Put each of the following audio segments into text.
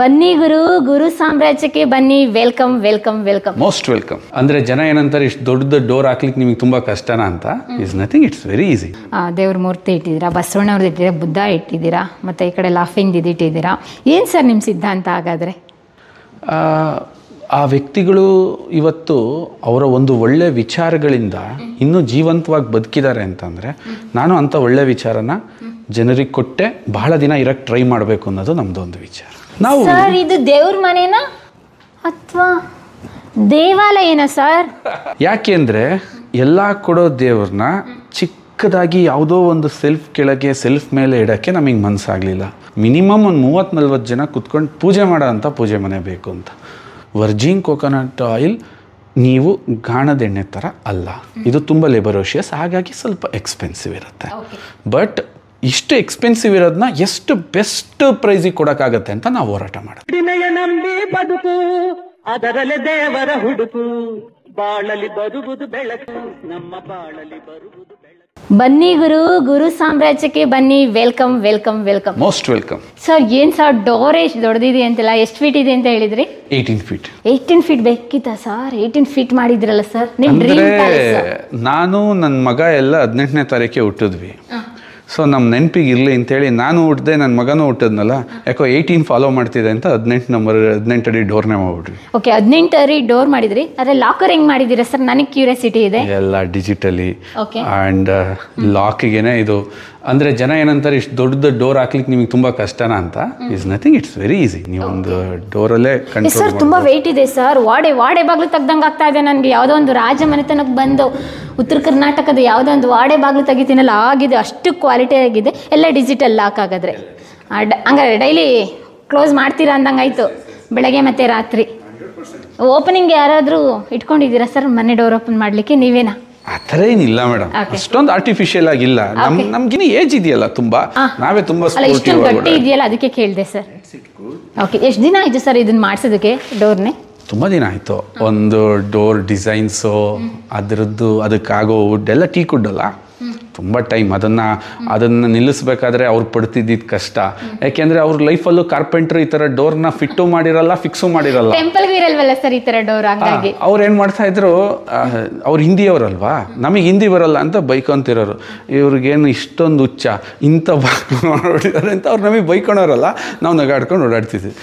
ಬನ್ನಿ ಗುರು ಸಾಮ್ರಾಜ್ಯಕ್ಕೆ ಬನ್ನಿ. Welcome welcome welcome, most welcome. ಅಂದ್ರೆ ಜನ ಏನಂತಾರೆ, ಇಷ್ಟು ದೊಡ್ಡ ಡೋರ್ ಹಾಕ್ಲಿಕ್ಕೆ ನಿಮಗೆ ತುಂಬಾ ಕಷ್ಟನಾ ಅಂತ. Is nothing, it's very easy. ದೇವ್ರ ಮೂರ್ತಿ ಇಟ್ಟಿದ್ದೀರಾ, ಬಸವಣ್ಣವ್ರದ್ದು ಇಟ್ಟಿದ್ದೀರಾ, ಬುದ್ಧ ಇಟ್ಟಿದ್ದೀರಾ, ಮತ್ತೆ ಈ ಕಡೆ ಲಾಫಿಂಗ್ ಇಟ್ಟಿದ್ದೀರಾ. ಏನು ಸರ್ ನಿಮ್ಮ ಸಿದ್ಧಾಂತ ಹಾಗಾದರೆ? ಆ ವ್ಯಕ್ತಿಗಳು ಇವತ್ತು ಅವರ ಒಂದು ಒಳ್ಳೆ ವಿಚಾರಗಳಿಂದ ಇನ್ನೂ ಜೀವಂತವಾಗಿ ಬದುಕಿದ್ದಾರೆ ಅಂತಂದರೆ, ನಾನು ಅಂಥ ಒಳ್ಳೆ ವಿಚಾರನ ಜನರಿಗೆ ಕೊಟ್ಟೆ ಬಹಳ ದಿನ ಇರಕ್ಕೆ ಟ್ರೈ ಮಾಡಬೇಕು ಅನ್ನೋದು ನಮ್ಮದು ಒಂದು ವಿಚಾರ. ನಾವು ಸರ್ ಇದು ದೇವ್ರ ಮನೆನಾ ಅಥವಾ ದೇವಾಲಯನ ಸರ್? ಯಾಕೆಂದರೆ ಎಲ್ಲ ಕೊಡೋ ದೇವ್ರನ್ನ ಚಿಕ್ಕದಾಗಿ ಯಾವುದೋ ಒಂದು ಸೆಲ್ಫ್ ಕೆಳಗೆ ಸೆಲ್ಫ್ ಮೇಲೆ ಇಡೋಕ್ಕೆ ನಮಗೆ ಮನಸ್ಸಾಗಲಿಲ್ಲ. ಮಿನಿಮಮ್ ಒಂದು 30-40 ಜನ ಕುತ್ಕೊಂಡು ಪೂಜೆ ಮಾಡೋ ಅಂಥ ಪೂಜೆ ಮನೆ ಬೇಕು ಅಂತ. ವರ್ಜಿನ್ ಕೋಕೋನಟ್ ಆಯಿಲ್ ನೀವು ಗಾಣದ ಎಣ್ಣೆ ಥರ ಅಲ್ಲ, ಇದು ತುಂಬ ಲೆಬರೋಷಿಯಸ್, ಹಾಗಾಗಿ ಸ್ವಲ್ಪ ಎಕ್ಸ್ಪೆನ್ಸಿವ್ ಇರುತ್ತೆ. ಬಟ್ ಇಷ್ಟು ಎಕ್ಸ್ಪೆನ್ಸಿವ್ ಇರೋದನ್ನ ಎಷ್ಟು ಬೆಸ್ಟ್ ಪ್ರೈಸಿಗೆ ಕೊಡೋಕ್ಕಾಗತ್ತೆ ಅಂತ ನಾವು ಹೋರಾಟ ಮಾಡೋದು. ನಂಬಿ ಬದುಕು ಅದರಲ್ಲೇ ದೇವರ ಹುಡುಕು, ಬಾಳಲಿ ಬರುವುದು ಬೆಳಕು, ನಮ್ಮ ಬಾಳಲಿ ಬರುವುದು ಬೆಳಕು. ಬನ್ನಿ ಗುರು ಸಾಮ್ರಾಜ್ಯಕ್ಕೆ ಬನ್ನಿ. Welcome welcome welcome, most welcome. Sir ಏನು ಸರ್ ಡೋರ್ ಎಷ್ಟು ದೊಡ್ಡದಿದೆ ಅಂತೆಲ್ಲ, ಎಷ್ಟು ಫೀಟ್ ಇದೆ ಅಂತ ಹೇಳಿದ್ರಿ? 18 ಫೀಟ್. 18 ಫೀಟ್ ಬೇಕಿತ್ತಾ ಸರ್? 18 ಫೀಟ್ ಮಾಡಿದ್ರಲ್ಲ ಸರ್ ನಿಮ್ಮ ಡ್ರೀಮ್ ಪ್ಯಾಲೇಸ್. ನಾನು ನನ್ನ ಮಗ ಎಲ್ಲ 18ನೇ ತಾರೀಕೆ ಹುಟ್ಟಿದ್ವಿ. ಸೊ ನಮ್ಮ ನೆನಪಿಗೆ ಇರಲಿ ಅಂತೇಳಿ ನಾನು ಹುಟ್ಟಿದೆ, ನನ್ನ ಮಗನೂ ಹುಟ್ಟಿದ್ನಲ್ಲ, ಯಾಕೋ 18 ಫಾಲೋ ಮಾಡ್ತಿದೆ ಅಂತ 18 ಅಡಿ ಡೋರ್ನೇ ಮಾಡ್ಬಿಟ್ವಿ. ಓಕೆ, 18 ಅಡಿ ಡೋರ್ ಮಾಡಿದ್ರಿ. ಆದರೆ ಲಾಕರ್ ಹೆಂಗೆ ಮಾಡಿದ್ದೀರಾ ಸರ್? ನನಗೆ ಕ್ಯೂರಿಯಾಸಿಟಿ ಇದೆ. ಎಲ್ಲ ಡಿಜಿಟಲಿ ಆ್ಯಂಡ್ ಲಾಕಿಗೇನೆ ಇದು. ಅಂದರೆ ಜನ ಏನಂತಾರೆ, ಇಷ್ಟು ದೊಡ್ಡ ಡೋರ್ ಹಾಕ್ಲಿಕ್ಕೆ ನಿಮಗೆ ತುಂಬ ಕಷ್ಟನಾ ಅಂತ. Is nothing, it's very easy. ನೀವು ಒಂದು ಡೋರಲ್ಲೇ ಕಂಟ್ರೋಲ್. ಸರ್ ತುಂಬ ವೆಯ್ಟ್ ಇದೆ ಸರ್. ವಾಡೆ ಬಾಗ್ಲು ತೆಗ್ದಂಗೆ ಆಗ್ತಾ ಇದೆ ನನಗೆ. ಯಾವುದೋ ಒಂದು ರಾಜ ಮನೆತನಕ್ಕೆ ಬಂದು ಉತ್ತರ ಕರ್ನಾಟಕದ ಯಾವುದೋ ಒಂದು ವಾಡೆ ಬಾಗ್ಲು ತೆಗಿತೀನಲ್ಲ ಆಗಿದೆ, ಅಷ್ಟು ಕ್ವಾಲಿಟಿ ಆಗಿದೆ. ಎಲ್ಲ ಡಿಜಿಟಲ್ ಲಾಕ್ ಆಗಾದ್ರೆ ಹಂಗಾರೆ ಡೈಲಿ ಕ್ಲೋಸ್ ಮಾಡ್ತೀರಾ ಅಂದಂಗೆ ಆಯಿತು, ಬೆಳಗ್ಗೆ ಮತ್ತು ರಾತ್ರಿ. ಓಪನಿಂಗ್ ಯಾರಾದರೂ ಇಟ್ಕೊಂಡಿದ್ದೀರಾ ಸರ್ ಮನೆ ಡೋರ್ ಓಪನ್ ಮಾಡಲಿಕ್ಕೆ? ನೀವೇನಾ? ಆ ಥರ ಏನಿಲ್ಲ ಮೇಡಮ್, ಅಷ್ಟೊಂದು ಆರ್ಟಿಫಿಷಿಯಲ್ ಆಗಿಲ್ಲ. ನಮ್ಗಿನ ಏಜ್ ಇದೆಯಲ್ಲ ತುಂಬಾ, ನಾವೇ ತುಂಬಾ ಇಷ್ಟೊಂದು ಗಟ್ಟಿ ಇದೆಯಲ್ಲ ಅದಕ್ಕೆ ಕೇಳಿದೆ ಸರ್. ಓಕೆ, ಎಷ್ಟು ದಿನ ಆಯಿತು ಸರ್ ಇದನ್ನ ಮಾಡಿಸೋದಕ್ಕೆ ಡೋರ್ನೇ? ತುಂಬ ದಿನ ಆಯಿತು. ಒಂದು ಡೋರ್ ಡಿಸೈನ್ಸು ಅದರದ್ದು ಅದಕ್ಕಾಗೋ ವುಡ್ ಎಲ್ಲ ಟೀಕ್ ವುಡ್ ಅಲ್ಲ, ತುಂಬ ಟೈಮ್. ಅದನ್ನು ನಿಲ್ಲಿಸ್ಬೇಕಾದ್ರೆ ಅವ್ರು ಪಡ್ತಿದ್ದಿದ್ದು ಕಷ್ಟ. ಯಾಕೆಂದರೆ ಅವ್ರ ಲೈಫಲ್ಲೂ ಕಾರ್ಪೆಂಟ್ರ್ ಈ ಥರ ಡೋರ್ನ ಫಿಟ್ಟು ಮಾಡಿರಲ್ಲ, ಫಿಕ್ಸು ಮಾಡಿರಲ್ಲ. ಟೆಂಪಲ್ಗೂ ಇರಲ್ವಲ್ಲ ಸರ್ ಈ ಥರ ಡೋರ್? ಹಾಗಾಗಿ ಅವ್ರು ಏನು ಮಾಡ್ತಾ ಇದ್ರು, ಅವ್ರು ಹಿಂದಿಯವರಲ್ವಾ, ನಮಗೆ ಹಿಂದಿ ಬರಲ್ಲ ಅಂತ ಬೈಕೊಂತಿರೋರು. ಇವ್ರಿಗೇನು ಇಷ್ಟೊಂದು ಹುಚ್ಚ, ಇಂಥ ಓಡಾಡಿದ್ದಾರೆ ಅಂತ ಅವ್ರು ನಮಗೆ ಬೈಕೊಳೋರಲ್ಲ, ನಾವು ನಗಾಡ್ಕೊಂಡು ಓಡಾಡ್ತಿದ್ವಿ.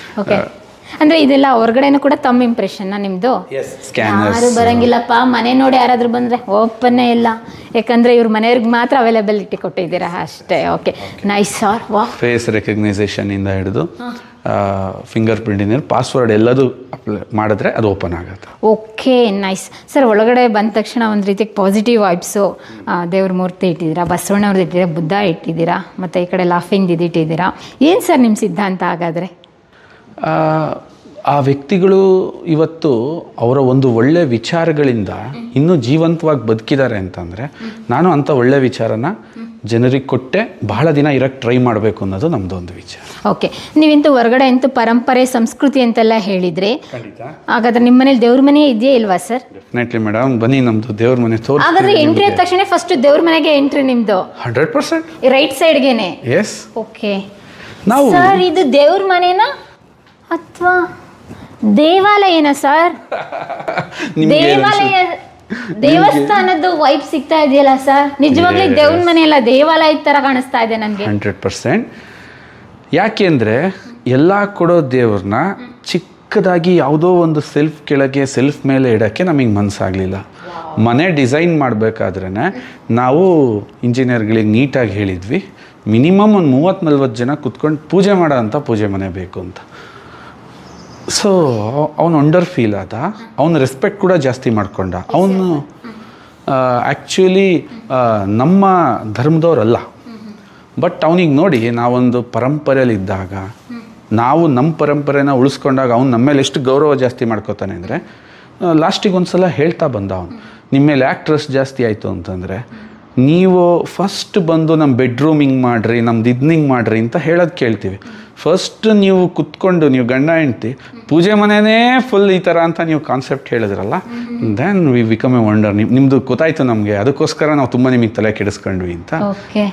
ಅಂದ್ರೆ ಇದೆಲ್ಲ ಹೊರಗಡೆನೂ ಕೂಡ ತಮ್ಮ ಇಂಪ್ರೆಷನ್ ನಿಮ್ದು? ಯಾರು ಬರಂಗಿಲ್ಲಪ್ಪ, ಮನೆ ನೋಡಿ ಯಾರಾದ್ರೂ ಬಂದ್ರೆ ಓಪನ್ನೇ ಇಲ್ಲ, ಯಾಕಂದ್ರೆ ಇವ್ರ ಮನೆಯವ್ರಿಗೆ ಮಾತ್ರ ಅವೈಲಬಿಲಿಟಿ ಕೊಟ್ಟಿದ್ದೀರಾ ಅಷ್ಟೇ. Okay, nice sir. ವಾ, ಫೇಸ್ ರೆಕಗ್ನೈಸೇಷನ್ ಇಂದ ಹಿಡಿದು ಫಿಂಗರ್ ಪ್ರಿಂಟಿನ ಪಾಸ್ವರ್ಡ್ ಎಲ್ಲದೂ ಅಪ್ಲೈ ಮಾಡಿದ್ರೆ ಅದು ಓಪನ್ ಆಗುತ್ತೆ. Okay, nice sir. ಒಳಗಡೆ ಬಂದ ತಕ್ಷಣ ಒಂದು ರೀತಿ ಪಾಸಿಟಿವ್ ವೈಬ್ಸು. ದೇವ್ರ ಮೂರ್ತಿ ಇಟ್ಟಿದ್ದೀರಾ, ಬಸವಣ್ಣವ್ರದ್ದು ಇಟ್ಟಿದ್ದೀರಾ, ಬುದ್ಧ ಇಟ್ಟಿದ್ದೀರಾ, ಮತ್ತು ಈ ಕಡೆ ಲಾಫಿಂಗ್ ಇಟ್ಟಿದ್ದೀರಾ. ಏನು ಸರ್ ನಿಮ್ಮ ಸಿದ್ಧಾಂತ ಹಾಗಾದರೆ? ಆ ವ್ಯಕ್ತಿಗಳು ಇವತ್ತು ಅವರ ಒಂದು ಒಳ್ಳೆ ವಿಚಾರಗಳಿಂದ ಇನ್ನೂ ಜೀವಂತವಾಗಿ ಬದುಕಿದ್ದಾರೆ ಅಂತಂದರೆ, ನಾನು ಅಂಥ ಒಳ್ಳೆ ವಿಚಾರನ ಜನರಿಗೆ ಕೊಟ್ಟೆ ಬಹಳ ದಿನ ಇರಕ್ಕೆ ಟ್ರೈ ಮಾಡಬೇಕು ಅನ್ನೋದು ನಮ್ಮದು ಒಂದು ವಿಚಾರ. ಓಕೆ, ನೀವಿಂತೂ ಹೊರಗಡೆ ಅಂತೂ ಪರಂಪರೆ ಸಂಸ್ಕೃತಿ ಅಂತೆಲ್ಲ ಹೇಳಿದರೆ, ಹಾಗಾದ್ರೆ ನಿಮ್ಮ ಮನೇಲಿ ದೇವ್ರ ಮನೆ ಇದೆಯಾ ಇಲ್ವಾ ಸರ್? ಡೆಫಿನೆಟ್ಲಿ ಮೇಡಮ್, ಬನ್ನಿ ನಮ್ಮದು ದೇವ್ರ ಮನೆ ತೋರಿಸಿ. ಹಾಗಾದ್ರೆ ಎಂಟ್ರಿ ಆದ ತಕ್ಷಣ ಫಸ್ಟ್ ದೇವ್ರ ಮನೆಗೆ ಎಂಟ್ರಿ ನಿಮ್ಮದು? 100% ರೈಟ್ ಸೈಡ್ಗೆನೆ? ಎಸ್. ಓಕೆ, ನಾವು ಸರ್ ಇದು ದೇವ್ರ ಮನೆನಾ ಅಥವಾ ದೇವಾಲಯನ ಸರ್? ದೇವಾಲಯ ದೇವಸ್ಥಾನದ ವೈಬ್ ಸಿಗ್ತಾ ಇದೆಯಲ್ಲ ಸರ್? ನಿಜವಾಗ್ಲೂ ದೇವ್ರ ಮನೆ ಅಲ್ಲ, ದೇವಾಲಯದ ಥರ ಕಾಣಿಸ್ತಾ ಇದೆ ನನಗೆ. 100%. ಯಾಕೆಂದರೆ ಎಲ್ಲ ಕೊಡೋ ದೇವ್ರನ್ನ ಚಿಕ್ಕದಾಗಿ ಯಾವುದೋ ಒಂದು ಸೆಲ್ಫ್ ಕೆಳಗೆ ಸೆಲ್ಫ್ ಮೇಲೆ ಇಡೋಕ್ಕೆ ನಮಗೆ ಮನಸ್ಸಾಗಲಿಲ್ಲ. ಮನೆ ಡಿಸೈನ್ ಮಾಡಬೇಕಾದ್ರೇ ನಾವು ಇಂಜಿನಿಯರ್ಗಳಿಗೆ ನೀಟಾಗಿ ಹೇಳಿದ್ವಿ, ಮಿನಿಮಮ್ ಒಂದು 30-40 ಜನ ಕುತ್ಕೊಂಡು ಪೂಜೆ ಮಾಡೋ ಅಂಥ ಪೂಜೆ ಮನೆ ಬೇಕು ಅಂತ. ಸೊ ಅವನು ಅಂಡರ್ ಫೀಲ್ ಆದ, ಅವನು ರೆಸ್ಪೆಕ್ಟ್ ಕೂಡ ಜಾಸ್ತಿ ಮಾಡ್ಕೊಂಡ. ಅವನು ಆ್ಯಕ್ಚುಲಿ ನಮ್ಮ ಧರ್ಮದವ್ರಲ್ಲ, ಬಟ್ ಅವನಿಗೆ ನೋಡಿ ನಾವೊಂದು ಪರಂಪರೆಯಲ್ಲಿದ್ದಾಗ, ನಾವು ನಮ್ಮ ಪರಂಪರೆನ ಉಳಿಸ್ಕೊಂಡಾಗ ಅವ್ನು ನಮ್ಮ ಮೇಲೆ ಎಷ್ಟು ಗೌರವ ಜಾಸ್ತಿ ಮಾಡ್ಕೋತಾನೆ ಅಂದರೆ, ಲಾಸ್ಟಿಗೆ ಒಂದು ಸಲ ಹೇಳ್ತಾ ಬಂದ ಅವನು, ನಿಮ್ಮ ಮೇಲೆ ಯಾಕೆ ಟ್ರಸ್ಟ್ ಜಾಸ್ತಿ ಆಯಿತು ಅಂತಂದರೆ, ನೀವು ಫಸ್ಟ್ ಬಂದು ನಮ್ಮ ಬೆಡ್ರೂಮ್ ಹಿಂಗೆ ಮಾಡಿರಿ, ನಮ್ದು ಇದನ್ನ ಹಿಂಗೆ ಮಾಡಿರಿ ಅಂತ ಹೇಳೋದು ಕೇಳ್ತೀವಿ. ಫಸ್ಟ್ ನೀವು ಕುತ್ಕೊಂಡು ನೀವು ಗಂಡ ಹೆಂಡ್ತಿ ಪೂಜೆ ಮನೆಯೇ ಫುಲ್ ಈ ಥರ ಅಂತ ನೀವು ಕಾನ್ಸೆಪ್ಟ್ ಹೇಳಿದ್ರಲ್ಲ, then we become a wonder. ನಿಮ್ಮದು ಗೊತ್ತಾಯ್ತು ನಮಗೆ, ಅದಕ್ಕೋಸ್ಕರ ನಾವು ತುಂಬ ನಿಮಗೆ ತಲೆ ಕೆಡಿಸ್ಕೊಂಡ್ವಿ ಅಂತ. ಓಕೆ,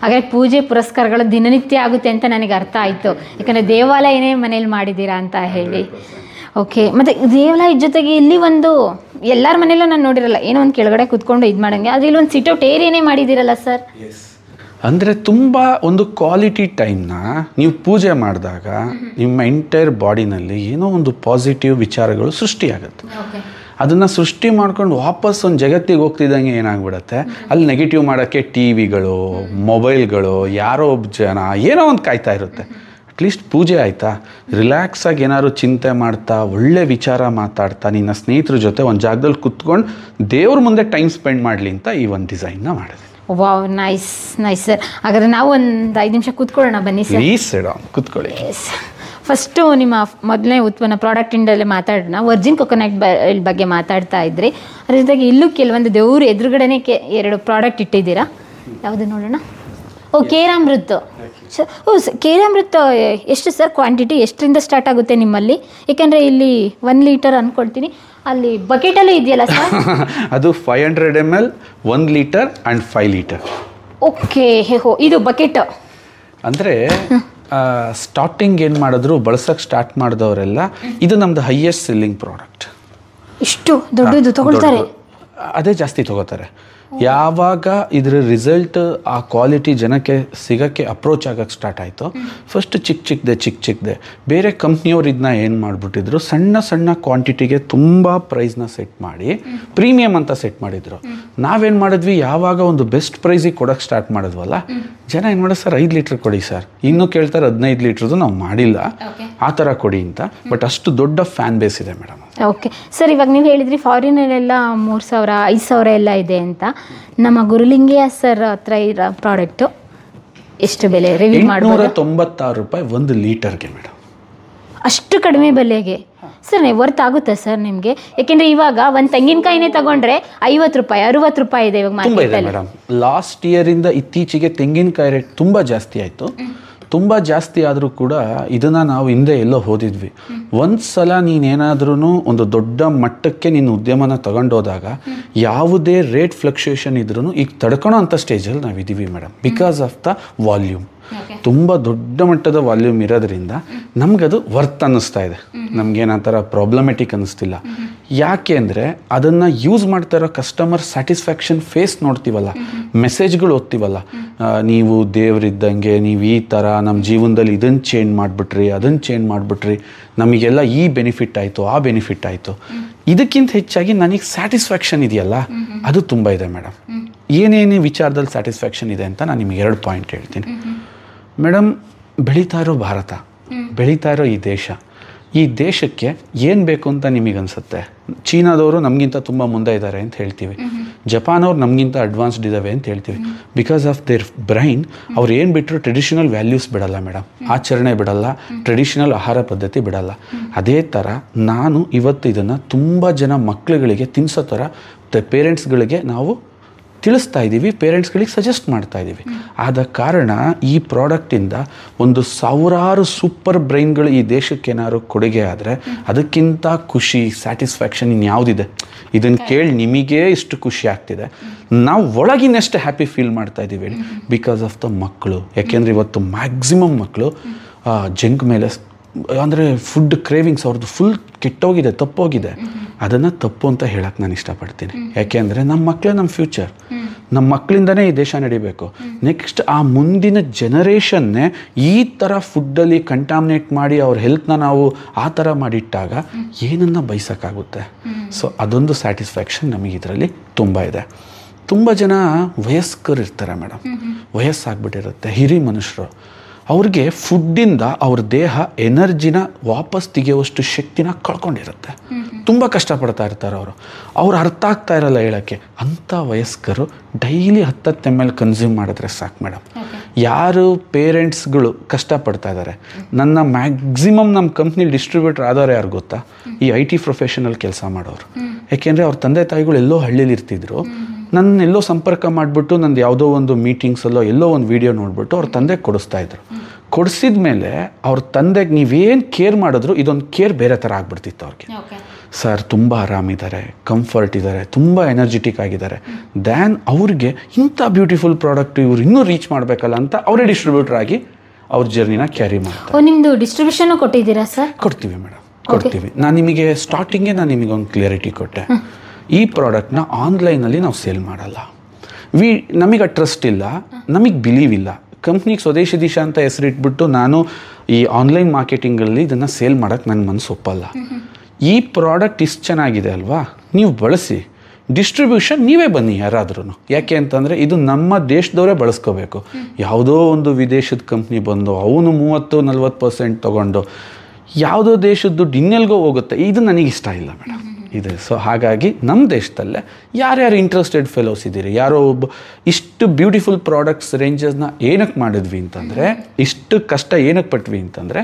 ಹಾಗಾದ್ರೆ ಪೂಜೆ ಪುರಸ್ಕಾರಗಳು ದಿನನಿತ್ಯ ಆಗುತ್ತೆ ಅಂತ ನನಗೆ ಅರ್ಥ ಆಯಿತು, ಯಾಕಂದರೆ ದೇವಾಲಯನೇ ಮನೇಲಿ ಮಾಡಿದ್ದೀರಾ ಅಂತ ಹೇಳಿ. ಓಕೆ, ಮತ್ತು ದೇವಾಲಯದ ಜೊತೆಗೆ ಇಲ್ಲಿ ಒಂದು ಎಲ್ಲರ ಮನೇಲೂ ನಾನು ನೋಡಿರಲ್ಲ, ಏನೋ ಒಂದು ಕೆಳಗಡೆ ಕುತ್ಕೊಂಡು ಇದು ಮಾಡೋಂಗೆ, ಅದು ಇಲ್ಲಿ ಒಂದು ಸಿಟೌಟ್ ಏರಿಯಾನೇ ಮಾಡಿದ್ದೀರಲ್ಲ ಸರ್. ಅಂದರೆ ತುಂಬ ಒಂದು ಕ್ವಾಲಿಟಿ ಟೈಮ್ನ ನೀವು ಪೂಜೆ ಮಾಡಿದಾಗ ನಿಮ್ಮ ಎಂಟೈರ್ ಬಾಡಿನಲ್ಲಿ ಏನೋ ಒಂದು ಪಾಸಿಟಿವ್ ವಿಚಾರಗಳು ಸೃಷ್ಟಿಯಾಗುತ್ತೆ. ಅದನ್ನು ಸೃಷ್ಟಿ ಮಾಡ್ಕೊಂಡು ವಾಪಸ್ ಒಂದು ಜಗತ್ತಿಗೆ ಹೋಗ್ತಿದ್ದಂಗೆ ಏನಾಗ್ಬಿಡುತ್ತೆ, ಅಲ್ಲಿ ನೆಗೆಟಿವ್ ಮಾಡೋಕ್ಕೆ ಟಿ ವಿಗಳು, ಮೊಬೈಲ್ಗಳು, ಯಾರೋ ಒಬ್ಬ ಜನ ಏನೋ ಒಂದು ಕಾಯ್ತಾ ಇರುತ್ತೆ. ಅಟ್ಲೀಸ್ಟ್ ಪೂಜೆ ಆಯಿತಾ, ರಿಲ್ಯಾಕ್ಸಾಗಿ ಏನಾದ್ರು ಚಿಂತೆ ಮಾಡ್ತಾ ಒಳ್ಳೆ ವಿಚಾರ ಮಾತಾಡ್ತಾ ನಿನ್ನ ಸ್ನೇಹಿತರ ಜೊತೆ ಒಂದು ಜಾಗದಲ್ಲಿ ಕುತ್ಕೊಂಡು ದೇವ್ರ ಮುಂದೆ ಟೈಮ್ ಸ್ಪೆಂಡ್ ಮಾಡಲಿ ಅಂತ ಈ ಒಂದು ಡಿಸೈನ್ನ ಮಾಡಿದೆ. Wow, nice nice sir. ಹಾಗಾದರೆ ನಾವು ಒಂದು 5 ನಿಮಿಷ ಕೂತ್ಕೊಳ್ಳೋಣ ಬನ್ನಿ ಸರ್. ಪ್ಲೀಸ್ ಕೂತ್ಕೊಳ್ಳಿ. ಫಸ್ಟು ನಿಮ್ಮ ಮೊದಲನೇ ಉತ್ಪನ್ನ ಪ್ರಾಡಕ್ಟಿಂದಲೇ ಮಾತಾಡೋಣ. ವರ್ಜಿನ್ ಕೊಕೊನಟ್ ಬಗ್ಗೆ ಮಾತಾಡ್ತಾ ಇದ್ರಿ, ಅದ್ರ ಜೊತೆಗೆ ಇಲ್ಲೂ ಕೆಲವೊಂದು ದೇವ್ರ ಎದುರುಗಡೆನೇ 2 ಪ್ರಾಡಕ್ಟ್ ಇಟ್ಟಿದ್ದೀರಾ. ಯಾವುದು ನೋಡೋಣ? ಕೇರಾಮೃತ. ಕೇರಾಮೃತ ಎಷ್ಟು ಸರ್ ಕ್ವಾಂಟಿಟಿ, ಎಷ್ಟರಿಂದ ಸ್ಟಾರ್ಟ್ ಆಗುತ್ತೆ ನಿಮ್ಮಲ್ಲಿ? ಏಕೆಂದರೆ ಇಲ್ಲಿ 1 ಲೀಟರ್ ಅಂದ್ಕೊಳ್ತೀನಿ, ಅಲ್ಲಿ ಬಕೆಟಲ್ಲೂ ಇದೆಯಲ್ಲ ಸರ್? ಅದು 500 ml, 1 litre and 5 litre. Okay, ಇದು ಬಕೆಟ್ ಅಂದರೆ ಸ್ಟಾರ್ಟಿಂಗ್ ಏನು ಮಾಡಿದ್ರು ಬಳಸೋಕ್ಕೆ ಸ್ಟಾರ್ಟ್ ಮಾಡಿದವರೆಲ್ಲ ಇದು ನಮ್ಮದು ಹೈಯೆಸ್ಟ್ ಸೆಲ್ಲಿಂಗ್ ಪ್ರಾಡಕ್ಟ್. ಇಷ್ಟು ದೊಡ್ಡದು ತಗೊಳ್ತಾರೆ? ಅದೇ ಜಾಸ್ತಿ ತೊಗೋತಾರೆ. ಯಾವಾಗ ಇದರ ರಿಸಲ್ಟ್ ಆ ಕ್ವಾಲಿಟಿ ಜನಕ್ಕೆ ಸಿಗೋಕ್ಕೆ ಅಪ್ರೋಚ್ ಆಗೋಕ್ಕೆ ಸ್ಟಾರ್ಟ್ ಆಯಿತು, ಫಸ್ಟ್ ಚಿಕ್ಕದೆ ಬೇರೆ ಕಂಪ್ನಿಯವ್ರು ಇದನ್ನ ಏನು ಮಾಡಿಬಿಟ್ಟಿದ್ರು, ಸಣ್ಣ ಸಣ್ಣ ಕ್ವಾಂಟಿಟಿಗೆ ತುಂಬ ಪ್ರೈಸ್ನ ಸೆಟ್ ಮಾಡಿ ಪ್ರೀಮಿಯಮ್ ಅಂತ ಸೆಟ್ ಮಾಡಿದರು. ನಾವೇನು ಮಾಡಿದ್ವಿ, ಯಾವಾಗ ಒಂದು ಬೆಸ್ಟ್ ಪ್ರೈಸಿಗೆ ಕೊಡೋಕ್ಕೆ ಸ್ಟಾರ್ಟ್ ಮಾಡಿದ್ವಲ್ಲ, ಜನ ಏನು ಮಾಡೋದು, ಸರ್ 5 ಲೀಟ್ರ್ ಕೊಡಿ ಸರ್, ಇನ್ನೂ ಕೇಳ್ತಾರೆ 15 ಲೀಟ್ರದ್ದು ನಾವು ಮಾಡಿಲ್ಲ, ಆ ಥರ ಕೊಡಿ ಅಂತ. ಬಟ್ ಅಷ್ಟು ದೊಡ್ಡ ಫ್ಯಾನ್ ಬೇಸ್ ಇದೆ ಮೇಡಮ್. ಓಕೆ ಸರ್, ಇವಾಗ ನೀವು ಹೇಳಿದ್ರಿ ಫಾರಿನಲ್ಲೆಲ್ಲ 3,000 5,000 ಎಲ್ಲ ಇದೆ ಅಂತ. ನಮ್ಮ ಗುರುಲಿಂಗಯ್ಯ ಸರ್ ಹತ್ರ ಇರೋ ಪ್ರಾಡಕ್ಟು ಎಷ್ಟು ಬೆಲೆ ರಿವ್ಯೂ ಮಾಡ್ಬೋದು? 896 ರೂಪಾಯಿ 1 ಲೀಟರ್ಗೆ ಮೇಡಮ್. ಅಷ್ಟು ಕಡಿಮೆ ಬೆಲೆಗೆ ಸರ್ ವರ್ತ್ ಆಗುತ್ತಾ ಸರ್ ನಿಮಗೆ? ಯಾಕೆಂದರೆ ಇವಾಗ ಒಂದು ತೆಂಗಿನಕಾಯಿನೇ ತಗೊಂಡ್ರೆ 50 ರೂಪಾಯಿ 60 ರೂಪಾಯಿ ಇದೆ ಇವಾಗ ಮಾರ್ಕೆಟಲ್ಲಿ. ಮೇಡಮ್ ಲಾಸ್ಟ್ ಇಯರಿಂದ ಇತ್ತೀಚೆಗೆ ತೆಂಗಿನಕಾಯಿ ರೇಟ್ ತುಂಬ ಜಾಸ್ತಿ ಆಯಿತು. ತುಂಬ ಜಾಸ್ತಿ ಆದರೂ ಕೂಡ ಇದನ್ನು ನಾವು ಹಿಂದೆ ಎಲ್ಲೋ ಓದಿದ್ವಿ. ಒಂದು ಸಲ ನೀನೇನಾದ್ರೂ ಒಂದು ದೊಡ್ಡ ಮಟ್ಟಕ್ಕೆ ನಿನ್ನ ಉದ್ಯಮನ ತಗೊಂಡೋದಾಗ ಯಾವುದೇ ರೇಟ್ ಫ್ಲಕ್ಚುಯೇಷನ್ ಇದ್ರೂ ಈಗ ತಡ್ಕೊಳೋ ಅಂಥ ಸ್ಟೇಜಲ್ಲಿ ನಾವಿದ್ದೀವಿ madam, because of the volume. ತುಂಬ ದೊಡ್ಡ ಮಟ್ಟದ ವಾಲ್ಯೂಮ್ ಇರೋದ್ರಿಂದ ನಮಗದು ವರ್ತ್ ಅನ್ನಿಸ್ತಾ ಇದೆ, ನಮಗೇನು ಆ ಥರ ಪ್ರಾಬ್ಲಮೆಟಿಕ್ ಅನ್ನಿಸ್ತಿಲ್ಲ. ಯಾಕೆ ಅಂದರೆ ಅದನ್ನು ಯೂಸ್ ಮಾಡ್ತಾ ಇರೋ ಕಸ್ಟಮರ್ ಸ್ಯಾಟಿಸ್ಫ್ಯಾಕ್ಷನ್ ಫೇಸ್ ನೋಡ್ತೀವಲ್ಲ, ಮೆಸೇಜ್ಗಳು ಓದ್ತೀವಲ್ಲ, ನೀವು ದೇವರಿದ್ದಂಗೆ, ನೀವು ಈ ಥರ ನಮ್ಮ ಜೀವನದಲ್ಲಿ ಇದನ್ನು ಚೇಂಜ್ ಮಾಡಿಬಿಟ್ರಿ, ಅದನ್ನು ಚೇಂಜ್ ಮಾಡಿಬಿಟ್ರಿ, ನಮಗೆಲ್ಲ ಈ ಬೆನಿಫಿಟ್ ಆಯಿತು, ಆ ಬೆನಿಫಿಟ್ ಆಯಿತು. ಇದಕ್ಕಿಂತ ಹೆಚ್ಚಾಗಿ ನನಗೆ ಸ್ಯಾಟಿಸ್ಫ್ಯಾಕ್ಷನ್ ಇದೆಯಲ್ಲ, ಅದು ತುಂಬ ಇದೆ ಮೇಡಮ್. ಏನೇನು ವಿಚಾರದಲ್ಲಿ ಸ್ಯಾಟಿಸ್ಫ್ಯಾಕ್ಷನ್ ಇದೆ ಅಂತ ನಾನು ನಿಮಗೆ 2 ಪಾಯಿಂಟ್ ಹೇಳ್ತೀನಿ ಮೇಡಮ್. ಬೆಳೀತಾ ಇರೋ ಭಾರತ, ಬೆಳೀತಾ ಇರೋ ಈ ದೇಶಕ್ಕೆ ಏನು ಬೇಕು ಅಂತ ನಿಮಗನ್ಸುತ್ತೆ? ಚೀನಾದವರು ನಮಗಿಂತ ತುಂಬ ಮುಂದೆ ಇದ್ದಾರೆ ಅಂತ ಹೇಳ್ತೀವಿ, ಜಪಾನವ್ರು ನಮಗಿಂತ ಅಡ್ವಾನ್ಸ್ಡ್ ಇದ್ದಾವೆ ಅಂತ ಹೇಳ್ತೀವಿ. ಬಿಕಾಸ್ ಆಫ್ ದೇರ್ ಬ್ರೈನ್ ಅವ್ರು ಏನು ಬಿಟ್ಟರು ಟ್ರೆಡಿಷನಲ್ ವ್ಯಾಲ್ಯೂಸ್ ಬಿಡಲ್ಲ ಮೇಡಮ್, ಆಚರಣೆ ಬಿಡಲ್ಲ, ಟ್ರೆಡಿಷನಲ್ ಆಹಾರ ಪದ್ಧತಿ ಬಿಡಲ್ಲ. ಅದೇ ಥರ ನಾನು ಇವತ್ತು ಇದನ್ನು ತುಂಬ ಜನ ಮಕ್ಕಳುಗಳಿಗೆ ತಿನ್ನಿಸೋ ಥರ ಪೇರೆಂಟ್ಸ್ಗಳಿಗೆ ನಾವು ತಿಳಿಸ್ತಾ ಇದ್ದೀವಿ, ಪೇರೆಂಟ್ಸ್ಗಳಿಗೆ ಸಜೆಸ್ಟ್ ಮಾಡ್ತಾ ಇದ್ದೀವಿ. ಆದ ಕಾರಣ ಈ ಪ್ರಾಡಕ್ಟಿಂದ ಒಂದು 1000 ಸೂಪರ್ ಬ್ರೈನ್ಗಳು ಈ ದೇಶಕ್ಕೆ ಏನಾದ್ರು ಕೊಡುಗೆ ಆದರೆ ಅದಕ್ಕಿಂತ ಖುಷಿ, ಸ್ಯಾಟಿಸ್ಫ್ಯಾಕ್ಷನ್ ಇನ್ಯಾವುದಿದೆ? ಇದನ್ನು ಕೇಳಿ ನಿಮಗೇ ಇಷ್ಟು ಖುಷಿ ಆಗ್ತಿದೆ, ನಾವು ಒಳಗಿನಷ್ಟು ಹ್ಯಾಪಿ ಫೀಲ್ ಮಾಡ್ತಾ ಇದ್ದೀವಿ ಹೇಳಿ, ಬಿಕಾಸ್ ಆಫ್ ದ ಮಕ್ಕಳು. ಯಾಕೆಂದರೆ ಇವತ್ತು ಮ್ಯಾಕ್ಸಿಮಮ್ ಮಕ್ಕಳು ಜಂಕ್ ಮೇಲೆ, ಅಂದರೆ ಫುಡ್ ಕ್ರೇವಿಂಗ್ಸ್ ಅವ್ರದ್ದು ಫುಲ್ ಕೆಟ್ಟೋಗಿದೆ, ತಪ್ಪೋಗಿದೆ. ಅದನ್ನು ತಪ್ಪು ಅಂತ ಹೇಳಕ್ಕೆ ನಾನು ಇಷ್ಟಪಡ್ತೀನಿ. ಯಾಕೆಂದರೆ ನಮ್ಮ ಮಕ್ಕಳೇ ನಮ್ಮ ಫ್ಯೂಚರ್, ನಮ್ಮ ಮಕ್ಕಳಿಂದನೇ ಈ ದೇಶ ನಡಿಬೇಕು. ನೆಕ್ಸ್ಟ್ ಆ ಮುಂದಿನ ಜನರೇಷನ್ನೇ ಈ ಥರ ಫುಡ್ಡಲ್ಲಿ ಕಂಟಾಮಿನೇಟ್ ಮಾಡಿ ಅವ್ರ ಹೆಲ್ತ್ನ ನಾವು ಆ ಥರ ಮಾಡಿಟ್ಟಾಗ ಏನನ್ನ ಬಯಸೋಕ್ಕಾಗುತ್ತೆ? ಸೊ ಅದೊಂದು ಸ್ಯಾಟಿಸ್ಫ್ಯಾಕ್ಷನ್ ನಮಗೆ ಇದರಲ್ಲಿ ತುಂಬ ಇದೆ. ತುಂಬ ಜನ ವಯಸ್ಕರು ಇರ್ತಾರೆ ಮೇಡಮ್, ವಯಸ್ಸಾಗ್ಬಿಟ್ಟಿರುತ್ತೆ, ಹಿರಿ ಮನುಷ್ಯರು. ಅವ್ರಿಗೆ ಫುಡ್ಡಿಂದ ಅವ್ರ ದೇಹ ಎನರ್ಜಿನ ವಾಪಸ್ ತೆಗೆಯುವಷ್ಟು ಶಕ್ತಿನ ಕಳ್ಕೊಂಡಿರುತ್ತೆ, ತುಂಬ ಕಷ್ಟಪಡ್ತಾ ಇರ್ತಾರೆ ಅವ್ರು ಅರ್ಥ ಆಗ್ತಾ ಇರಲ್ಲ ಹೇಳೋಕ್ಕೆ. ಅಂಥ ವಯಸ್ಕರು ಡೈಲಿ 10 ml ಕನ್ಸ್ಯೂಮ್ ಮಾಡಿದ್ರೆ ಸಾಕು ಮೇಡಮ್. ಯಾರು ಪೇರೆಂಟ್ಸ್ಗಳು ಕಷ್ಟಪಡ್ತಾ ಇದ್ದಾರೆ, ನನ್ನ ಮ್ಯಾಕ್ಸಿಮಮ್ ನಮ್ಮ ಕಂಪ್ನಿ ಡಿಸ್ಟ್ರಿಬ್ಯೂಟರ್ ಆದವ್ರು ಯಾರು ಗೊತ್ತಾ? ಈ IT ಪ್ರೊಫೆಷನಲ್ ಕೆಲಸ ಮಾಡೋರು. ಯಾಕೆಂದರೆ ಅವ್ರ ತಂದೆ ತಾಯಿಗಳು ಎಲ್ಲೋ ಹಳ್ಳಿಲಿ ಇರ್ತಿದ್ರು, ನನ್ನೆಲ್ಲೋ ಸಂಪರ್ಕ ಮಾಡಿಬಿಟ್ಟು ನಂದು ಯಾವುದೋ ಒಂದು ಮೀಟಿಂಗ್ಸಲ್ಲೋ ಎಲ್ಲೋ ಒಂದು ವೀಡಿಯೋ ನೋಡಿಬಿಟ್ಟು ಅವ್ರ ತಂದೆ ಕೊಡಿಸಿದ ಮೇಲೆ ಅವ್ರ ತಂದೆಗೆ ನೀವೇನು ಕೇರ್ ಮಾಡಿದ್ರು ಇದೊಂದು ಕೇರ್ ಬೇರೆ ಥರ ಆಗ್ಬಿಡ್ತಿತ್ತು ಅವ್ರಿಗೆ. ಸರ್ ತುಂಬ ಆರಾಮಿದ್ದಾರೆ, ಕಂಫರ್ಟ್ ಇದ್ದಾರೆ, ತುಂಬ ಎನರ್ಜೆಟಿಕ್ ಆಗಿದ್ದಾರೆ, ದ್ಯಾನ್ ಅವ್ರಿಗೆ ಇಂಥ ಬ್ಯೂಟಿಫುಲ್ ಪ್ರಾಡಕ್ಟ್ ಇವ್ರು ಇನ್ನೂ ರೀಚ್ ಮಾಡಬೇಕಲ್ಲ ಅಂತ ಅವರೇ ಡಿಸ್ಟ್ರಿಬ್ಯೂಟರ್ ಆಗಿ ಅವ್ರ ಜರ್ನಿನ ಕ್ಯಾರಿ ಮಾಡ್ತಾರೆ. ನಿಮ್ಮದು ಡಿಸ್ಟ್ರಿಬ್ಯೂಷನ್ ಕೊಟ್ಟಿದ್ದೀರಾ ಸರ್? ಕೊಡ್ತೀವಿ ಮೇಡಮ್, ಕೊಡ್ತೀವಿ. ನಾನು ನಿಮಗೆ ಸ್ಟಾರ್ಟಿಂಗೇ ಒಂದು ಕ್ಲಿಯರಿಟಿ ಕೊಟ್ಟೆ. ಈ ಪ್ರಾಡಕ್ಟ್ನ ಆನ್ಲೈನಲ್ಲಿ ನಾವು ಸೇಲ್ ಮಾಡಲ್ಲ. ನಮಗೆ ಟ್ರಸ್ಟ್ ಇಲ್ಲ, ನಮಗೆ ಬಿಲೀವ್ ಇಲ್ಲ. ಕಂಪ್ನಿಗೆ ಸ್ವದೇಶಿ ದಿಶಾ ಅಂತ ಹೆಸರಿಟ್ಬಿಟ್ಟು ನಾನು ಈ ಆನ್ಲೈನ್ ಮಾರ್ಕೆಟಿಂಗಲ್ಲಿ ಇದನ್ನು ಸೇಲ್ ಮಾಡೋಕ್ಕೆ ನನ್ನ ಮನಸ್ಸು ಒಪ್ಪಲ್ಲ. ಈ ಪ್ರಾಡಕ್ಟ್ ಇಷ್ಟು ಚೆನ್ನಾಗಿದೆ ಅಲ್ವಾ, ನೀವು ಬಳಸಿ, ಡಿಸ್ಟ್ರಿಬ್ಯೂಷನ್ ನೀವೇ ಬನ್ನಿ ಯಾರಾದ್ರೂ. ಯಾಕೆ ಅಂತಂದರೆ ಇದು ನಮ್ಮ ದೇಶದವರೇ ಬಳಸ್ಕೋಬೇಕು. ಯಾವುದೋ ಒಂದು ವಿದೇಶದ ಕಂಪ್ನಿ ಬಂದು ಅವನು 30-40% ತೊಗೊಂಡು ಯಾವುದೋ ದೇಶದ ದುಡ್ಡು ಇನ್ನೆಲ್ಗೋ ಹೋಗುತ್ತೆ, ಇದು ನನಗೆ ಇಷ್ಟ ಇಲ್ಲ ಮೇಡಮ್ ಇದೆ. ಸೊ ಹಾಗಾಗಿ ನಮ್ಮ ದೇಶದಲ್ಲೇ ಯಾರ್ಯಾರು ಇಂಟ್ರೆಸ್ಟೆಡ್ ಫೆಲೋಸ್ ಇದ್ದೀರಿ, ಯಾರೋ ಒಬ್ಬ ಇಷ್ಟು ಬ್ಯೂಟಿಫುಲ್ ಪ್ರಾಡಕ್ಟ್ಸ್ ರೇಂಜಸ್ನ ಏನಕ್ಕೆ ಮಾಡಿದ್ವಿ ಅಂತಂದರೆ, ಇಷ್ಟು ಕಷ್ಟ ಏನಕ್ಕೆ ಪಟ್ವಿ ಅಂತಂದರೆ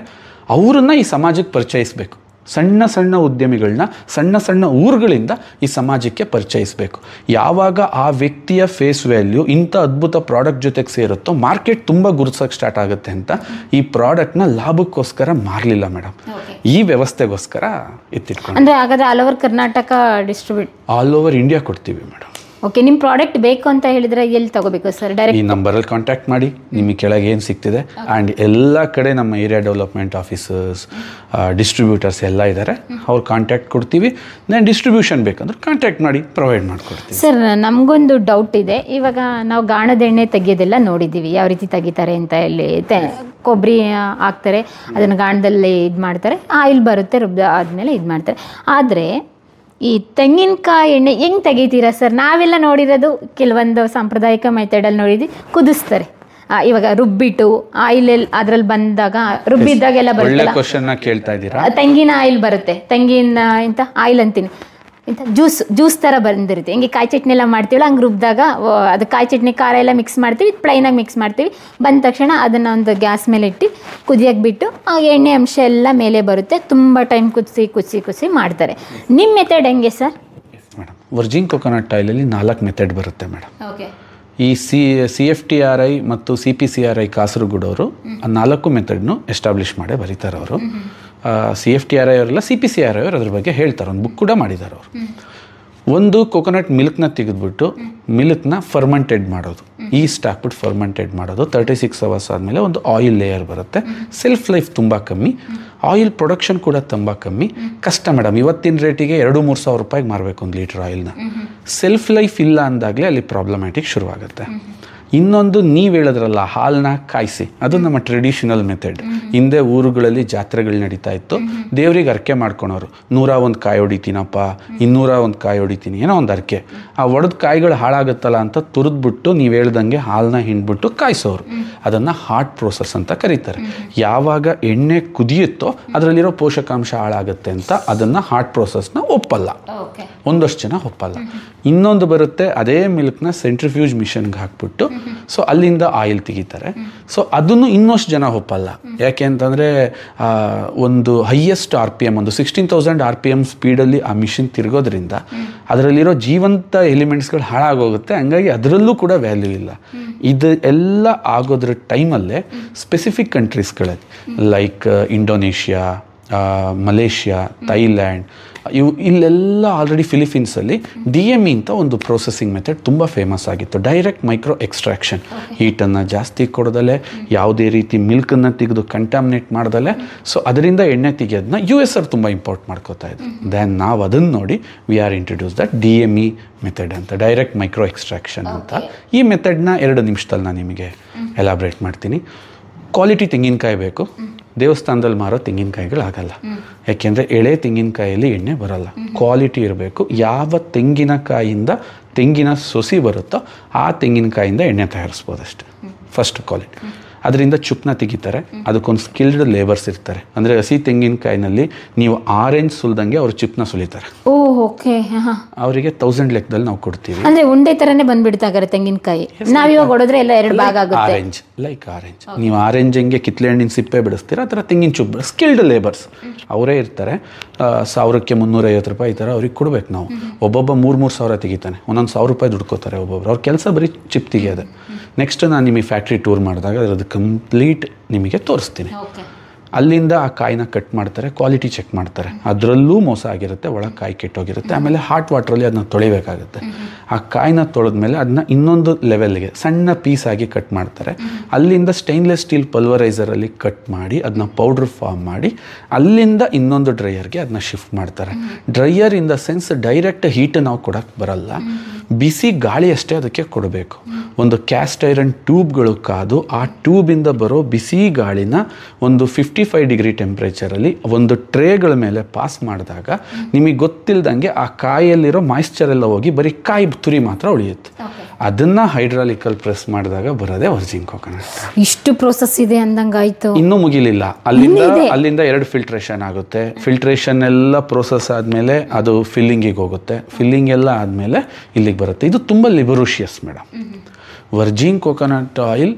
ಅವರನ್ನು ಈ ಸಮಾಜಕ್ಕೆ ಪರಿಚಯಿಸಬೇಕು. ಸಣ್ಣ ಸಣ್ಣ ಉದ್ಯಮಿಗಳನ್ನ ಸಣ್ಣ ಸಣ್ಣ ಊರುಗಳಿಂದ ಈ ಸಮಾಜಕ್ಕೆ ಪರಿಚಯಿಸಬೇಕು. ಯಾವಾಗ ಆ ವ್ಯಕ್ತಿಯ ಫೇಸ್ ವ್ಯಾಲ್ಯೂ ಇಂಥ ಅದ್ಭುತ ಪ್ರಾಡಕ್ಟ್ ಜೊತೆಗೆ ಸೇರುತ್ತೋ ಮಾರ್ಕೆಟ್ ತುಂಬ ಗುರುತಿಸೋಕ್ಕೆ ಸ್ಟಾರ್ಟ್ ಆಗುತ್ತೆ ಅಂತ ಈ ಪ್ರಾಡಕ್ಟ್ನ ಲಾಭಕ್ಕೋಸ್ಕರ ಮಾರಲಿಲ್ಲ ಮೇಡಮ್, ಈ ವ್ಯವಸ್ಥೆಗೋಸ್ಕರ ಎತ್ತಿಟ್ಕೊಂಡು. ಅಂದರೆ ಹಾಗಾದರೆ all over Karnataka distribute, all over India ಕೊಡ್ತೀವಿ ಮೇಡಮ್. ಓಕೆ, ನಿಮ್ಮ ಪ್ರಾಡಕ್ಟ್ ಬೇಕು ಅಂತ ಹೇಳಿದರೆ ಎಲ್ಲಿ ತಗೋಬೇಕು ಸರ್? ಡೈರೆಕ್ಟ್ ಈ ನಂಬರಲ್ಲಿ ಕಾಂಟ್ಯಾಕ್ಟ್ ಮಾಡಿ, ನಿಮಗೆ ಕೆಳಗೆ ಏನು ಸಿಗ್ತಿದೆ. ಆ್ಯಂಡ್ ಎಲ್ಲ ಕಡೆ ನಮ್ಮ ಏರಿಯಾ ಡೆವಲಪ್ಮೆಂಟ್ ಆಫೀಸರ್ಸ್, ಡಿಸ್ಟ್ರಿಬ್ಯೂಟರ್ಸ್ ಎಲ್ಲ ಇದ್ದಾರೆ, ಅವ್ರು ಕಾಂಟ್ಯಾಕ್ಟ್ ಕೊಡ್ತೀವಿ. ನಾನು ಡಿಸ್ಟ್ರಿಬ್ಯೂಷನ್ ಬೇಕಂದ್ರೆ ಕಾಂಟ್ಯಾಕ್ಟ್ ಮಾಡಿ ಪ್ರೊವೈಡ್ ಮಾಡಿಕೊಡ್ತೀವಿ. ಸರ್, ನಮಗೊಂದು ಡೌಟ್ ಇದೆ. ಇವಾಗ ನಾವು ಗಾಣದ ಎಣ್ಣೆ ತೆಗೆಯೋದೆಲ್ಲ ನೋಡಿದ್ದೀವಿ, ಯಾವ ರೀತಿ ತೆಗಿತಾರೆ ಅಂತ. ಇಲ್ಲಿ ಕೊಬ್ಬರಿ ಹಾಕ್ತಾರೆ, ಅದನ್ನು ಗಾಣದಲ್ಲಿ ಇದು ಮಾಡ್ತಾರೆ, ಆಯಿಲ್ ಬರುತ್ತೆ, ರುಬ್ಬ ಆದಮೇಲೆ ಇದು ಮಾಡ್ತಾರೆ. ಆದರೆ ಈ ತೆಂಗಿನಕಾಯಿ ಎಣ್ಣೆ ಹೆಂಗೆ ತೆಗಿತೀರಾ ಸರ್? ನಾವೆಲ್ಲ ನೋಡಿರೋದು ಕೆಲವೊಂದು ಸಾಂಪ್ರದಾಯಿಕ ಮೆಥಡಲ್ಲಿ ನೋಡಿದ್ವಿ, ಕುದಿಸ್ತಾರೆ. ಇವಾಗ ರುಬ್ಬಿಟ್ಟು ಆಯಿಲ್ ಅದರಲ್ಲಿ ಬಂದಾಗ ರುಬ್ಬಿದ್ದಾಗೆಲ್ಲ ಬರುತ್ತೆ, ಕೇಳ್ತಾ ಇದ್ದೀರಾ? ತೆಂಗಿನ ಆಯಿಲ್ ಬರುತ್ತೆ, ತೆಂಗಿನ ಇಂಥ ಆಯಿಲ್ ಅಂತೀನಿ, ಇಂಥ ಜ್ಯೂಸ್ ಥರ ಬಂದಿರುತ್ತೆ. ಹಿಂಗೆ ಕಾಯಿ ಚಟ್ನಿ ಎಲ್ಲ ಮಾಡ್ತೀವಲ್ಲ, ಹಂಗೆ ರುಬ್ಬಿದಾಗ ಅದು ಕಾಯಿ ಚಟ್ನಿ ಖಾರ ಎಲ್ಲ ಮಿಕ್ಸ್ ಮಾಡ್ತೀವಿ, ಪ್ಲೈನಾಗಿ ಮಿಕ್ಸ್ ಮಾಡ್ತೀವಿ. ಬಂದ ತಕ್ಷಣ ಅದನ್ನು ಒಂದು ಗ್ಯಾಸ್ ಮೇಲೆ ಇಟ್ಟು ಕುದಿಯೋಕ್ಕೆ ಬಿಟ್ಟು ಆ ಎಣ್ಣೆ ಅಂಶ ಎಲ್ಲ ಮೇಲೆ ಬರುತ್ತೆ. ತುಂಬ ಟೈಮ್ ಕುದಿಸಿ ಮಾಡ್ತಾರೆ. ನಿಮ್ಮ ಮೆಥಡ್ ಹೆಂಗೆ ಸರ್? ಮೇಡಮ್, ವರ್ಜಿನ್ ಕೊಕೊನಟ್ ಆಯಿಲಲ್ಲಿ 4 ಮೆಥಡ್ ಬರುತ್ತೆ ಮೇಡಮ್. ಓಕೆ. ಈ CFTRI ಮತ್ತು CPCRI ಕಾಸರಗೋಡವರು ಆ 4 ಮೆಥಡ್ನು ಎಸ್ಟಾಬ್ಲಿಷ್ ಮಾಡೇ ಬರೀತಾರೆ ಅವರು. CFTRI ಅವರೆಲ್ಲ CPCRI ಅವರು ಅದ್ರ ಬಗ್ಗೆ ಹೇಳ್ತಾರೆ, ಒಂದು ಬುಕ್ ಕೂಡ ಮಾಡಿದ್ದಾರೆ ಅವರು. ಒಂದು ಕೊಕೊನಟ್ ಮಿಲ್ಕ್ನ ತೆಗೆದುಬಿಟ್ಟು ಮಿಲ್ಕ್ನ ಫರ್ಮೆಂಟೆಡ್ ಮಾಡೋದು, ಈಸ್ಟ್ ಹಾಕ್ಬಿಟ್ಟು ಫರ್ಮೆಂಟೆಡ್ ಮಾಡೋದು. 36 ಅವರ್ಸ್ ಆದಮೇಲೆ ಒಂದು ಆಯಿಲ್ ಲೇಯರ್ ಬರುತ್ತೆ. ಸೆಲ್ಫ್ ಲೈಫ್ ತುಂಬ ಕಮ್ಮಿ, ಆಯಿಲ್ ಪ್ರೊಡಕ್ಷನ್ ಕೂಡ ತುಂಬ ಕಮ್ಮಿ. ಕಷ್ಟ ಮೇಡಮ್, ಇವತ್ತಿನ ರೇಟಿಗೆ 2-3 ಸಾವಿರ ರೂಪಾಯಿಗೆ ಮಾರಬೇಕು 1 ಲೀಟ್ರ್ ಆಯಿಲ್ನ. ಸೆಲ್ಫ್ ಲೈಫ್ ಇಲ್ಲ ಅಂದಾಗಲೇ ಅಲ್ಲಿ ಪ್ರಾಬ್ಲಮ್ಯಾಟಿಕ್ ಶುರುವಾಗುತ್ತೆ. ಇನ್ನೊಂದು ನೀವು ಹೇಳಿದ್ರಲ್ಲ, ಹಾಲನ್ನ ಕಾಯಿಸಿ, ಅದು ನಮ್ಮ ಟ್ರೆಡಿಷನಲ್ ಮೆಥಡ್. ಹಿಂದೆ ಊರುಗಳಲ್ಲಿ ಜಾತ್ರೆಗಳು ನಡೀತಾ ಇತ್ತು, ದೇವ್ರಿಗೆ ಅರ್ಕೆ ಮಾಡ್ಕೊಳೋರು. 101 ಕಾಯಿ ಹೊಡಿತೀನಪ್ಪ, 201 ಕಾಯಿ ಹೊಡಿತೀನಿ, ಏನೋ ಒಂದು ಅರ್ಕೆ. ಆ ಒಡೆದ ಕಾಯಿಗಳು ಹಾಳಾಗುತ್ತಲ್ಲ ಅಂತ ತುರಿದ್ಬಿಟ್ಟು ನೀವು ಹೇಳ್ದಂಗೆ ಹಾಲನ್ನ ಹಿಂಡ್ಬಿಟ್ಟು ಕಾಯಿಸೋರು. ಅದನ್ನು ಹಾಟ್ ಪ್ರೋಸೆಸ್ ಅಂತ ಕರೀತಾರೆ. ಯಾವಾಗ ಎಣ್ಣೆ ಕುದಿಯುತ್ತೋ ಅದರಲ್ಲಿರೋ ಪೋಷಕಾಂಶ ಹಾಳಾಗುತ್ತೆ ಅಂತ ಅದನ್ನು ಹಾಟ್ ಪ್ರೋಸೆಸ್ನ ಒಪ್ಪಲ್ಲ, ಒಂದಷ್ಟು ಜನ ಒಪ್ಪಲ್ಲ. ಇನ್ನೊಂದು ಬರುತ್ತೆ, ಅದೇ ಮಿಲ್ಕ್ನ ಸೆಂಟ್ರಿಫ್ಯೂಜ್ ಮಿಷನ್ಗೆ ಹಾಕ್ಬಿಟ್ಟು ಸೊ ಅಲ್ಲಿಂದ ಆಯಿಲ್ ತೆಗಿತಾರೆ. ಸೊ ಅದನ್ನು ಇನ್ನಷ್ಟು ಜನ ಒಪ್ಪಲ್ಲ. ಯಾಕೆ ಅಂತಂದರೆ ಒಂದು ಹೈಯೆಸ್ಟ್ RPM, ಒಂದು 16,000 RPM ಸ್ಪೀಡಲ್ಲಿ ಆ ಮಿಷಿನ್ ತಿರುಗೋದ್ರಿಂದ ಅದರಲ್ಲಿರೋ ಜೀವಂತ ಎಲಿಮೆಂಟ್ಸ್ಗಳು ಹಾಳಾಗೋಗುತ್ತೆ. ಹಂಗಾಗಿ ಅದರಲ್ಲೂ ಕೂಡ ವ್ಯಾಲ್ಯೂ ಇಲ್ಲ. ಇದು ಎಲ್ಲ ಆಗೋದ್ರ ಟೈಮಲ್ಲೇ ಸ್ಪೆಸಿಫಿಕ್ ಕಂಟ್ರೀಸ್ಗಳಲ್ಲಿ ಲೈಕ್ ಇಂಡೋನೇಷ್ಯಾ, ಮಲೇಷ್ಯಾ, ಥೈಲ್ಯಾಂಡ್, ಇಲ್ಲೆಲ್ಲ ಆಲ್ರೆಡಿ ಫಿಲಿಪೀನ್ಸಲ್ಲಿ DME ಅಂತ ಒಂದು ಪ್ರೊಸೆಸಿಂಗ್ ಮೆಥಡ್ ತುಂಬ ಫೇಮಸ್ ಆಗಿತ್ತು. ಡೈರೆಕ್ಟ್ ಮೈಕ್ರೋ ಎಕ್ಸ್ಟ್ರಾಕ್ಷನ್, ಹೀಟನ್ನು ಜಾಸ್ತಿ ಕೊಡದಲ್ಲೇ, ಯಾವುದೇ ರೀತಿ ಮಿಲ್ಕನ್ನು ತೆಗೆದು ಕಂಟಾಮಿನೇಟ್ ಮಾಡ್ದಲ್ಲೇ, ಸೊ ಅದರಿಂದ ಎಣ್ಣೆ ತೆಗೆಯೋದನ್ನ US ಅವ್ರು ತುಂಬ ಇಂಪೋರ್ಟ್ ಮಾಡ್ಕೋತಾ ಇದ್ರು. ದೆನ್ ನಾವು ಅದನ್ನು ನೋಡಿ we are introduce that DME method ಅಂತ, ಡೈರೆಕ್ಟ್ ಮೈಕ್ರೋ ಎಕ್ಸ್ಟ್ರಾಕ್ಷನ್ ಅಂತ. ಈ ಮೆಥಡ್ನ 2 ನಿಮಿಷದಲ್ಲಿ ನಾನು ನಿಮಗೆ ಎಲಾಬ್ರೇಟ್ ಮಾಡ್ತೀನಿ. ಕ್ವಾಲಿಟಿ ತೆಂಗಿನಕಾಯಿ ಬೇಕು, ದೇವಸ್ಥಾನದಲ್ಲಿ ಮಾರೋ ತೆಂಗಿನಕಾಯಿಗಳಾಗಲ್ಲ. ಯಾಕೆಂದರೆ ಎಳೆ ತೆಂಗಿನಕಾಯಲ್ಲಿ ಎಣ್ಣೆ ಬರಲ್ಲ, ಕ್ವಾಲಿಟಿ ಇರಬೇಕು. ಯಾವ ತೆಂಗಿನಕಾಯಿಂದ ತೆಂಗಿನ ಸೊಸಿ ಬರುತ್ತೋ ಆ ತೆಂಗಿನಕಾಯಿಂದ ಎಣ್ಣೆ ತಯಾರಿಸ್ಬೋದಷ್ಟೆ. First quality. ಅದರಿಂದ ಚುಪ್ಪನ್ನ ತೆಗಿತಾರೆ, ಅದಕ್ಕೊಂದು ಸ್ಕಿಲ್ಡ್ ಲೇಬರ್ಸ್ ಇರ್ತಾರೆ. ಅಂದರೆ ಹಸಿ ತೆಂಗಿನಕಾಯಿನಲ್ಲಿ ನೀವು ಆರೆಂಜ್ ಸುಲಿದಂಗೆ ಅವ್ರು ಚಿಪ್ನ ಸುಲಿತಾರೆ. ಓಕೆ. ಅವರಿಗೆ 1000 ಲೆಕ್ಕದಲ್ಲಿ ನಾವು ಕೊಡ್ತೀವಿ. ಅಂದರೆ ಉಂಡೆ ಥರನೇ ಬಂದ್ಬಿಡ್ತಾರೆ ತೆಂಗಿನಕಾಯಿ. ನಾವಿವಾಗ ಹೊಡೆದ್ರೆ ಎಲ್ಲ 2 ಭಾಗ ಆಗುತ್ತೆ. Orange, like orange. ನೀವು ಆರೆಂಜ್ ಹೆಂಗೆ ಕಿತ್ಲೆ ಹಣ್ಣಿನ ಸಿಪ್ಪೆ ಬಿಡಿಸ್ತೀರ, ಆ ಥರ ತೆಂಗಿನ ಚುಪ್ ಸ್ಕಿಲ್ಡ್ ಲೇಬರ್ಸ್ ಅವರೇ ಇರ್ತಾರೆ. 1000ಕ್ಕೆ 350 ರೂಪಾಯಿ ಈ ಥರ ಅವ್ರಿಗೆ ಕೊಡ್ಬೇಕು ನಾವು. ಒಬ್ಬೊಬ್ಬ 3,000 ತೆಗಿತಾನೆ, ಒಂದೊಂದು 1,000 ರೂಪಾಯಿ ದುಡ್ಕೋತಾರೆ ಒಬ್ಬೊಬ್ರು. ಅವ್ರ ಕೆಲಸ ಬರೀ ಚಿಪ್ ತೆಗಿಯೋದೆ. ನೆಕ್ಸ್ಟ್ ನಾನು ನಿಮಗೆ ಫ್ಯಾಕ್ಟ್ರಿ ಟೂರ್ ಮಾಡಿದಾಗ ಅದರದ್ದು ಕಂಪ್ಲೀಟ್ ನಿಮಗೆ ತೋರಿಸ್ತೀನಿ. ಓಕೆ. ಅಲ್ಲಿಂದ ಆ ಕಾಯಿನ ಕಟ್ ಮಾಡ್ತಾರೆ, ಕ್ವಾಲಿಟಿ ಚೆಕ್ ಮಾಡ್ತಾರೆ, ಅದರಲ್ಲೂ ಮೋಸ ಆಗಿರುತ್ತೆ, ಒಳಗೆ ಕಾಯಿ ಕೆಟ್ಟೋಗಿರುತ್ತೆ. ಆಮೇಲೆ ಹಾಟ್ ವಾಟ್ರಲ್ಲಿ ಅದನ್ನ ತೊಳಿಬೇಕಾಗುತ್ತೆ. ಆ ಕಾಯಿನ ತೊಳೆದ್ಮೇಲೆ ಅದನ್ನ ಇನ್ನೊಂದು ಲೆವೆಲ್ಗೆ ಸಣ್ಣ ಪೀಸ್ ಆಗಿ ಕಟ್ ಮಾಡ್ತಾರೆ. ಅಲ್ಲಿಂದ ಸ್ಟೈನ್ಲೆಸ್ ಸ್ಟೀಲ್ ಪಲ್ವರೈಸರಲ್ಲಿ ಕಟ್ ಮಾಡಿ ಅದನ್ನ ಪೌಡ್ರ್ ಫಾರ್ಮ್ ಮಾಡಿ ಅಲ್ಲಿಂದ ಇನ್ನೊಂದು ಡ್ರೈಯರ್ಗೆ ಅದನ್ನ ಶಿಫ್ಟ್ ಮಾಡ್ತಾರೆ. Dryer in the sense direct heat ನಾವು ಕೊಡೋಕ್ಕೆ ಬರಲ್ಲ, ಬಿಸಿ ಗಾಳಿ ಅಷ್ಟೇ ಅದಕ್ಕೆ ಕೊಡಬೇಕು. ಒಂದು ಕ್ಯಾಸ್ಟ್ ಐರನ್ ಟ್ಯೂಬ್ಗಳು ಕಾದು ಆ ಟ್ಯೂಬಿಂದ ಬರೋ ಬಿಸಿ ಗಾಳಿನ ಒಂದು 55 ಡಿಗ್ರಿ ಟೆಂಪ್ರೇಚರಲ್ಲಿ ಒಂದು ಟ್ರೇಗಳ ಮೇಲೆ ಪಾಸ್ ಮಾಡಿದಾಗ ನಿಮಗೆ ಗೊತ್ತಿಲ್ಲದಂಗೆ ಆ ಕಾಯಿಯಲ್ಲಿರೋ ಮಾಯಿಶ್ಚರ್ ಎಲ್ಲ ಹೋಗಿ ಬರೀ ಕಾಯಿ ತುರಿ ಮಾತ್ರ ಉಳಿಯುತ್ತೆ. ಅದನ್ನು ಹೈಡ್ರಾಲಿಕಲ್ ಪ್ರೆಸ್ ಮಾಡಿದಾಗ ಬರೋದೇ ವರ್ಜಿನ್ ಕೋಕೋನಟ್. ಇಷ್ಟು ಪ್ರೋಸೆಸ್ ಇದೆ ಅಂದಂಗಾಯ್ತು. ಇನ್ನೂ ಮುಗಿಲಿಲ್ಲ. ಅಲ್ಲಿಂದ 2 ಫಿಲ್ಟ್ರೇಷನ್ ಆಗುತ್ತೆ. ಫಿಲ್ಟ್ರೇಷನ್ ಎಲ್ಲ ಪ್ರೋಸೆಸ್ ಆದಮೇಲೆ ಅದು ಫಿಲ್ಲಿಂಗಿಗೆ ಹೋಗುತ್ತೆ. ಫಿಲ್ಲಿಂಗ್ ಎಲ್ಲ ಆದಮೇಲೆ ಇಲ್ಲಿಗೆ ಬರುತ್ತೆ. ಇದು ತುಂಬ ಲಿಬರೋಷಿಯಸ್ ಮೇಡಮ್. ವರ್ಜಿನ್ ಕೋಕೋನಟ್ ಆಯಿಲ್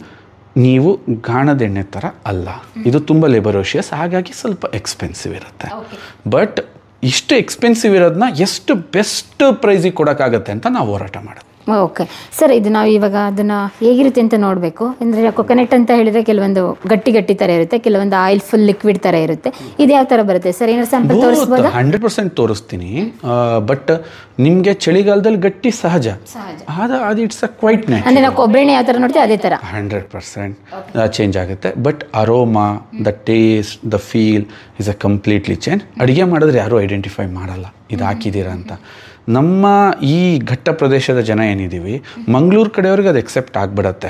ನೀವು ಗಾಣದ ಎಣ್ಣೆ ಥರ ಅಲ್ಲ, ಇದು ತುಂಬ ಲಿಬರೋಷಿಯಸ್, ಹಾಗಾಗಿ ಸ್ವಲ್ಪ ಎಕ್ಸ್ಪೆನ್ಸಿವ್ ಇರುತ್ತೆ. ಬಟ್ ಇಷ್ಟು ಎಕ್ಸ್ಪೆನ್ಸಿವ್ ಇರೋದನ್ನ ಎಷ್ಟು ಬೆಸ್ಟ್ ಪ್ರೈಸಿಗೆ ಕೊಡೋಕ್ಕಾಗತ್ತೆ ಅಂತ ನಾವು ಹೋರಾಟ ಮಾಡೋದು. ಓಕೆ ಸರ್, ಇದು ನಾವು ಇವಾಗ ಅದನ್ನು ಹೇಗಿರುತ್ತೆ ಅಂತ ನೋಡಬೇಕು. ಅಂದರೆ ಕೊಕೊನಟ್ ಅಂತ ಹೇಳಿದರೆ ಕೆಲವೊಂದು ಗಟ್ಟಿ ಥರ ಇರುತ್ತೆ, ಕೆಲವೊಂದು ಆಯಿಲ್ ಫುಲ್ ಲಿಕ್ವಿಡ್ ಥರ ಇರುತ್ತೆ. ಇದು ಯಾವ ಥರ ಬರುತ್ತೆ ಸರ್? ಏನಾದ್ರು ಸ್ಯಾಂಪಲ್ ತೋರಿಸ್ಬೋದಾ? 100% ತೋರಿಸ್ತೀನಿ. ಬಟ್ ನಿಮಗೆ ಚಳಿಗಾಲದಲ್ಲಿ ಗಟ್ಟಿ ಸಹಜ, ಅದು ಇಟ್ಸ್ ಅ ಕ್ವೈಟ್ ನ್ಯಾಚುರಲ್. ಅಂದರೆ ನಾವು ಕೊಬ್ಬರಿ ಎಣ್ಣೆ ಯಾವ ಥರ ನೋಡ್ತೀವಿ ಅದೇ ಥರ 100% ಚೇಂಜ್ ಆಗುತ್ತೆ. But aroma, the taste, the feel is a completely change. ಅಡುಗೆ ಮಾಡಿದ್ರೆ ಯಾರೂ ಐಡೆಂಟಿಫೈ ಮಾಡಲ್ಲ ಇದು ಹಾಕಿದ್ದೀರಾ ಅಂತ. ನಮ್ಮ ಈ ಘಟ್ಟ ಪ್ರದೇಶದ ಜನ ಏನಿದ್ದೀವಿ, ಮಂಗಳೂರು ಕಡೆಯವ್ರಿಗೆ ಅದು ಎಕ್ಸೆಪ್ಟ್ ಆಗಿಬಿಡತ್ತೆ.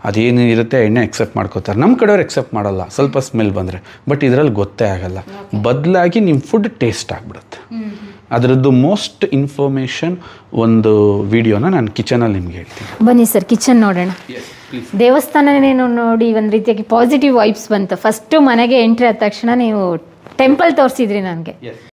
ಅದೇನು ಇರುತ್ತೆ ಎಣ್ಣೆ ಎಕ್ಸೆಪ್ಟ್ ಮಾಡ್ಕೋತಾರೆ. ನಮ್ಮ ಕಡೆಯವ್ರು ಎಕ್ಸೆಪ್ಟ್ ಮಾಡಲ್ಲ ಸ್ವಲ್ಪ ಸ್ಮೆಲ್ ಬಂದರೆ. ಬಟ್ ಇದರಲ್ಲಿ ಗೊತ್ತೇ ಆಗಲ್ಲ, ಬದಲಾಗಿ ನಿಮ್ಮ ಫುಡ್ ಟೇಸ್ಟ್ ಆಗಿಬಿಡುತ್ತೆ. ಅದರದ್ದು ಮೋಸ್ಟ್ ಇನ್ಫಾರ್ಮೇಷನ್ ಒಂದು ವಿಡಿಯೋನ ನಾನು ಕಿಚನಲ್ಲಿ ನಿಮ್ಗೆ ಹೇಳ್ತೀನಿ. ಬನ್ನಿ ಸರ್, ಕಿಚನ್ ನೋಡೋಣ. ದೇವಸ್ಥಾನನೇ ನೋಡಿ ಒಂದು ರೀತಿಯಾಗಿ ಪಾಸಿಟಿವ್ ವೈಬ್ಸ್ ಬಂತು. ಫಸ್ಟು ಮನೆಗೆ ಎಂಟ್ರಿ ಆದ ತಕ್ಷಣ ನೀವು ಟೆಂಪಲ್ ತೋರಿಸಿದ್ರಿ ನನಗೆ.